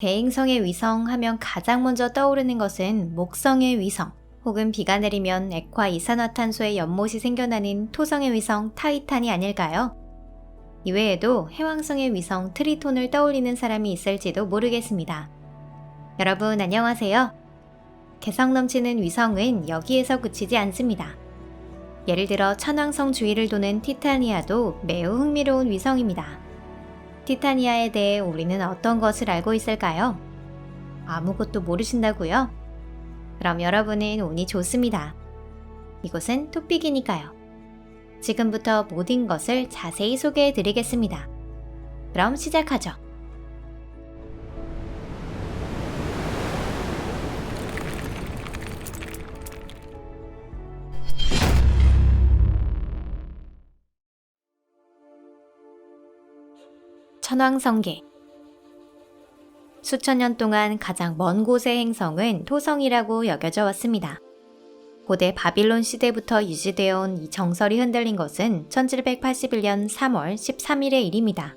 대행성의 위성 하면 가장 먼저 떠오르는 것은 목성의 위성, 혹은 비가 내리면 액화 이산화탄소의 연못이 생겨나는 토성의 위성 타이탄이 아닐까요? 이외에도 해왕성의 위성 트리톤을 떠올리는 사람이 있을지도 모르겠습니다. 여러분 안녕하세요. 개성 넘치는 위성은 여기에서 그치지 않습니다. 예를 들어 천왕성 주위를 도는 티타니아도 매우 흥미로운 위성입니다. 티타니아에 대해 우리는 어떤 것을 알고 있을까요? 아무것도 모르신다고요? 그럼 여러분은 운이 좋습니다. 이곳은 토픽이니까요. 지금부터 모든 것을 자세히 소개해 드리겠습니다. 그럼 시작하죠. 천왕성계. 수천 년 동안 가장 먼 곳의 행성은 토성이라고 여겨져 왔습니다. 고대 바빌론 시대부터 유지되어 온 이 정설이 흔들린 것은 1781년 3월 13일의 일입니다.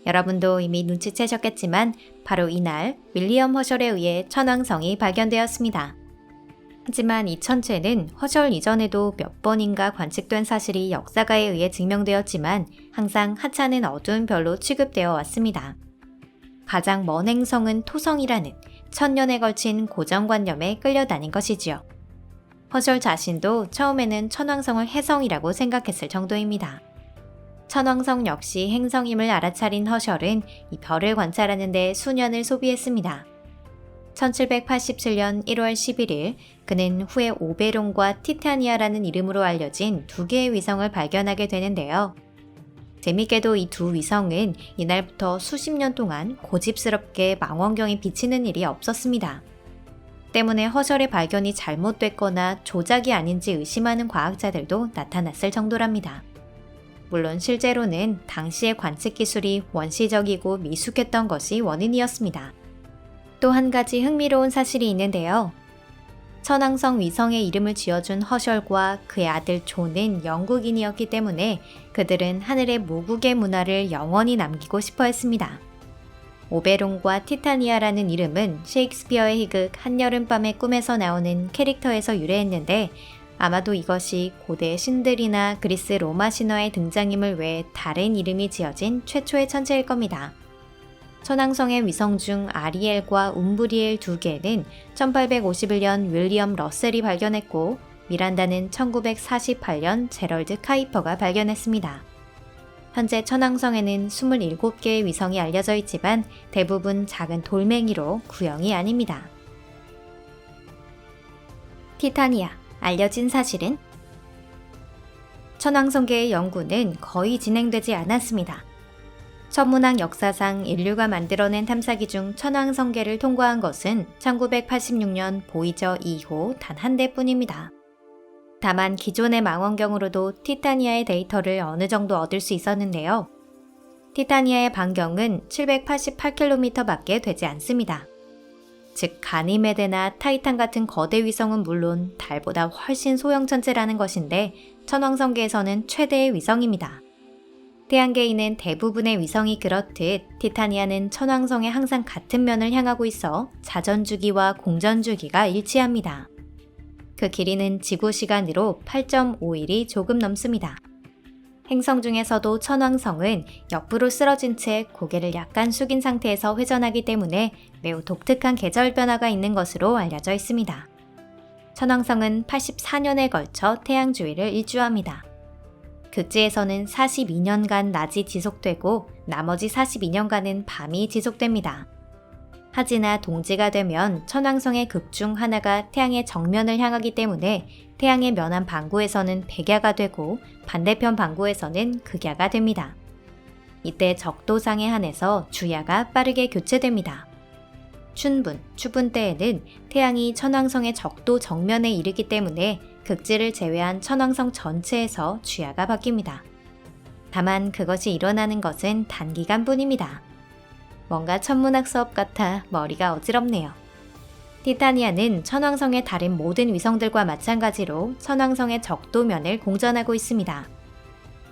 여러분도 이미 눈치채셨겠지만 바로 이날 윌리엄 허셜에 의해 천왕성이 발견되었습니다. 하지만 이 천체는 허셜 이전에도 몇 번인가 관측된 사실이 역사가에 의해 증명되었지만 항상 하찮은 어두운 별로 취급되어 왔습니다. 가장 먼 행성은 토성이라는 천년에 걸친 고정관념에 끌려다닌 것이지요. 허셜 자신도 처음에는 천왕성을 해성이라고 생각했을 정도입니다. 천왕성 역시 행성임을 알아차린 허셜은 이 별을 관찰하는 데 수년을 소비했습니다. 1787년 1월 11일 그는 후에 오베론과 티타니아라는 이름으로 알려진 두 개의 위성을 발견하게 되는데요. 재밌게도 이 두 위성은 이날부터 수십 년 동안 고집스럽게 망원경이 비치는 일이 없었습니다. 때문에 허셜의 발견이 잘못됐거나 조작이 아닌지 의심하는 과학자들도 나타났을 정도랍니다. 물론 실제로는 당시의 관측 기술이 원시적이고 미숙했던 것이 원인이었습니다. 또 한 가지 흥미로운 사실이 있는데요. 천왕성 위성의 이름을 지어준 허셜과 그의 아들 존은 영국인이었기 때문에 그들은 하늘의 모국의 문화를 영원히 남기고 싶어 했습니다. 오베론과 티타니아라는 이름은 셰익스피어의 희극 한여름밤의 꿈에서 나오는 캐릭터에서 유래했는데 아마도 이것이 고대 신들이나 그리스 로마 신화의 등장임을 외에 다른 이름이 지어진 최초의 천체일 겁니다. 천왕성의 위성 중 아리엘과 움브리엘 두 개는 1851년 윌리엄 러셀이 발견했고 미란다는 1948년 제럴드 카이퍼가 발견했습니다. 현재 천왕성에는 27개의 위성이 알려져 있지만 대부분 작은 돌멩이로 구형이 아닙니다. 티타니아, 알려진 사실은? 천왕성계의 연구는 거의 진행되지 않았습니다. 천문학 역사상 인류가 만들어낸 탐사기 중 천왕성계를 통과한 것은 1986년 보이저 2호 단 한 대뿐입니다. 다만 기존의 망원경으로도 티타니아의 데이터를 어느 정도 얻을 수 있었는데요. 티타니아의 반경은 788km밖에 되지 않습니다. 즉 가니메데나 타이탄 같은 거대 위성은 물론 달보다 훨씬 소형 천체라는 것인데 천왕성계에서는 최대의 위성입니다. 태양계에는 대부분의 위성이 그렇듯 티타니아는 천왕성에 항상 같은 면을 향하고 있어 자전주기와 공전주기가 일치합니다. 그 길이는 지구 시간으로 8.5일이 조금 넘습니다. 행성 중에서도 천왕성은 옆으로 쓰러진 채 고개를 약간 숙인 상태에서 회전하기 때문에 매우 독특한 계절 변화가 있는 것으로 알려져 있습니다. 천왕성은 84년에 걸쳐 태양 주위를 일주합니다. 극지에서는 42년간 낮이 지속되고 나머지 42년간은 밤이 지속됩니다. 하지나 동지가 되면 천왕성의 극 중 하나가 태양의 정면을 향하기 때문에 태양의 면한 방구에서는 백야가 되고 반대편 방구에서는 극야가 됩니다. 이때 적도상에 한해서 주야가 빠르게 교체됩니다. 춘분, 추분 때에는 태양이 천왕성의 적도 정면에 이르기 때문에 극지를 제외한 천왕성 전체에서 주야가 바뀝니다. 다만 그것이 일어나는 것은 단기간뿐입니다. 뭔가 천문학 수업 같아 머리가 어지럽네요. 티타니아는 천왕성의 다른 모든 위성들과 마찬가지로 천왕성의 적도면을 공전하고 있습니다.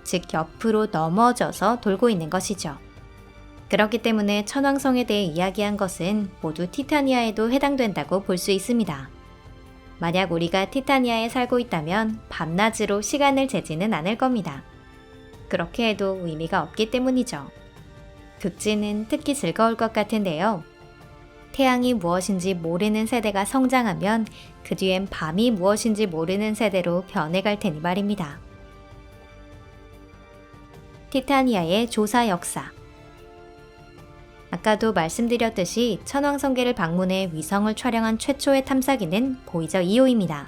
즉 옆으로 넘어져서 돌고 있는 것이죠. 그렇기 때문에 천왕성에 대해 이야기한 것은 모두 티타니아에도 해당된다고 볼 수 있습니다. 만약 우리가 티타니아에 살고 있다면 밤낮으로 시간을 재지는 않을 겁니다. 그렇게 해도 의미가 없기 때문이죠. 극지는 특히 즐거울 것 같은데요. 태양이 무엇인지 모르는 세대가 성장하면 그 뒤엔 밤이 무엇인지 모르는 세대로 변해갈 테니 말입니다. 티타니아의 조사 역사. 아까도 말씀드렸듯이 천왕성계를 방문해 위성을 촬영한 최초의 탐사기는 보이저 2호입니다.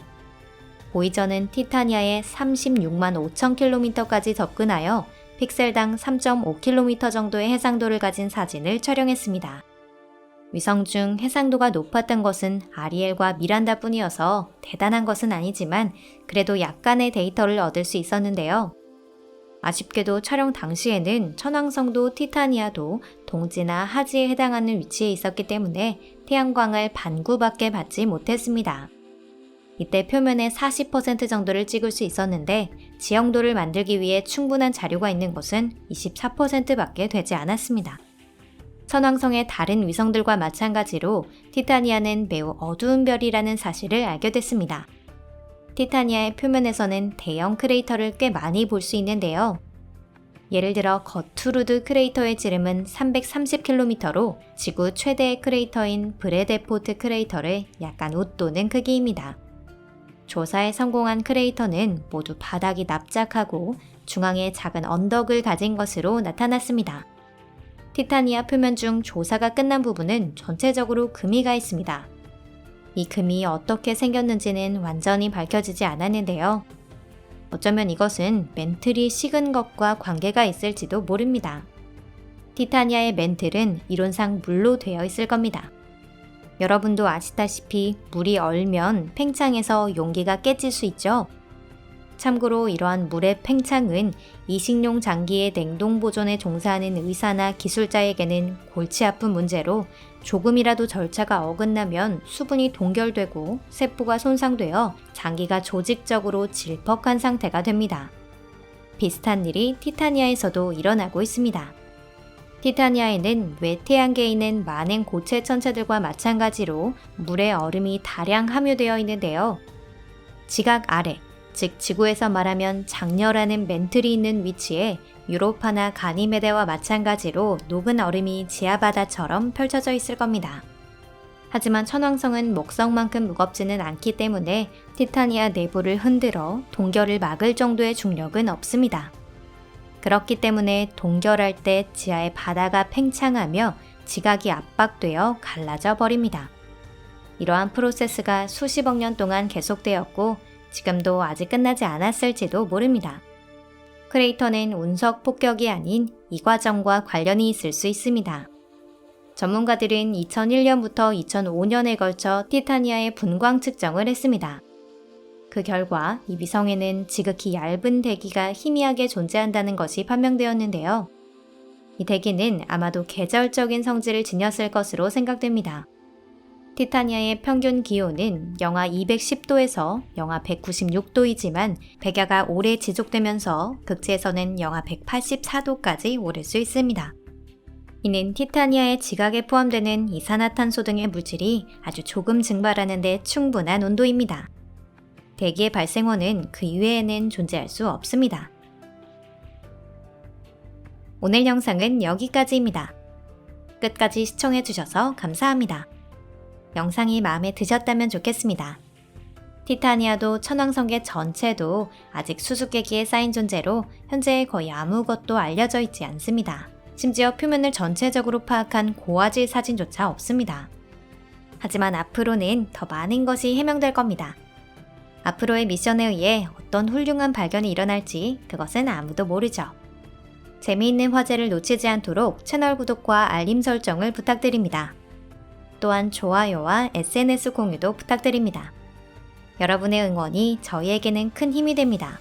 보이저는 티타니아에 36만 5천 킬로미터까지 접근하여 픽셀당 3.5km 정도의 해상도를 가진 사진을 촬영했습니다. 위성 중 해상도가 높았던 것은 아리엘과 미란다 뿐이어서 대단한 것은 아니지만 그래도 약간의 데이터를 얻을 수 있었는데요. 아쉽게도 촬영 당시에는 천왕성도 티타니아도 동지나 하지에 해당하는 위치에 있었기 때문에 태양광을 반구밖에 받지 못했습니다. 이때 표면의 40% 정도를 찍을 수 있었는데 지형도를 만들기 위해 충분한 자료가 있는 곳은 24%밖에 되지 않았습니다. 천왕성의 다른 위성들과 마찬가지로 티타니아는 매우 어두운 별이라는 사실을 알게 됐습니다. 티타니아의 표면에서는 대형 크레이터를 꽤 많이 볼 수 있는데요. 예를 들어 거투루드 크레이터의 지름은 330km로 지구 최대의 크레이터인 브래데포트 크레이터를 약간 웃도는 크기입니다. 조사에 성공한 크레이터는 모두 바닥이 납작하고 중앙에 작은 언덕을 가진 것으로 나타났습니다. 티타니아 표면 중 조사가 끝난 부분은 전체적으로 금이 가 있습니다. 이 금이 어떻게 생겼는지는 완전히 밝혀지지 않았는데요. 어쩌면 이것은 멘틀이 식은 것과 관계가 있을지도 모릅니다. 티타니아의 멘틀은 이론상 물로 되어 있을 겁니다. 여러분도 아시다시피 물이 얼면 팽창해서 용기가 깨질 수 있죠. 참고로 이러한 물의 팽창은 이식용 장기의 냉동 보존에 종사하는 의사나 기술자에게는 골치 아픈 문제로 조금이라도 절차가 어긋나면 수분이 동결되고 세포가 손상되어 장기가 조직적으로 질퍽한 상태가 됩니다. 비슷한 일이 티타니아에서도 일어나고 있습니다. 티타니아에는 외태양계에 있는 많은 고체 천체들과 마찬가지로 물의 얼음이 다량 함유되어 있는데요. 지각 아래, 즉 지구에서 말하면 장렬하는 멘틀이 있는 위치에 유로파나 가니메데와 마찬가지로 녹은 얼음이 지하바다처럼 펼쳐져 있을 겁니다. 하지만 천왕성은 목성만큼 무겁지는 않기 때문에 티타니아 내부를 흔들어 동결을 막을 정도의 중력은 없습니다. 그렇기 때문에 동결할 때 지하의 바다가 팽창하며 지각이 압박되어 갈라져 버립니다. 이러한 프로세스가 수십억 년 동안 계속되었고 지금도 아직 끝나지 않았을지도 모릅니다. 크레이터는 운석 폭격이 아닌 이 과정과 관련이 있을 수 있습니다. 전문가들은 2001년부터 2005년에 걸쳐 티타니아의 분광 측정을 했습니다. 그 결과 이 위성에는 지극히 얇은 대기가 희미하게 존재한다는 것이 판명되었는데요. 이 대기는 아마도 계절적인 성질을 지녔을 것으로 생각됩니다. 티타니아의 평균 기온은 영하 210도에서 영하 196도이지만 백야가 오래 지속되면서 극지에서는 영하 184도까지 오를 수 있습니다. 이는 티타니아의 지각에 포함되는 이산화탄소 등의 물질이 아주 조금 증발하는 데 충분한 온도입니다. 대기의 발생원은 그 이외에는 존재할 수 없습니다. 오늘 영상은 여기까지입니다. 끝까지 시청해주셔서 감사합니다. 영상이 마음에 드셨다면 좋겠습니다. 티타니아도 천왕성계 전체도 아직 수수께끼에 쌓인 존재로 현재 거의 아무것도 알려져 있지 않습니다. 심지어 표면을 전체적으로 파악한 고화질 사진조차 없습니다. 하지만 앞으로는 더 많은 것이 해명될 겁니다. 앞으로의 미션에 의해 어떤 훌륭한 발견이 일어날지 그것은 아무도 모르죠. 재미있는 화제를 놓치지 않도록 채널 구독과 알림 설정을 부탁드립니다. 또한 좋아요와 SNS 공유도 부탁드립니다. 여러분의 응원이 저희에게는 큰 힘이 됩니다.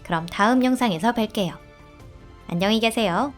그럼 다음 영상에서 뵐게요. 안녕히 계세요.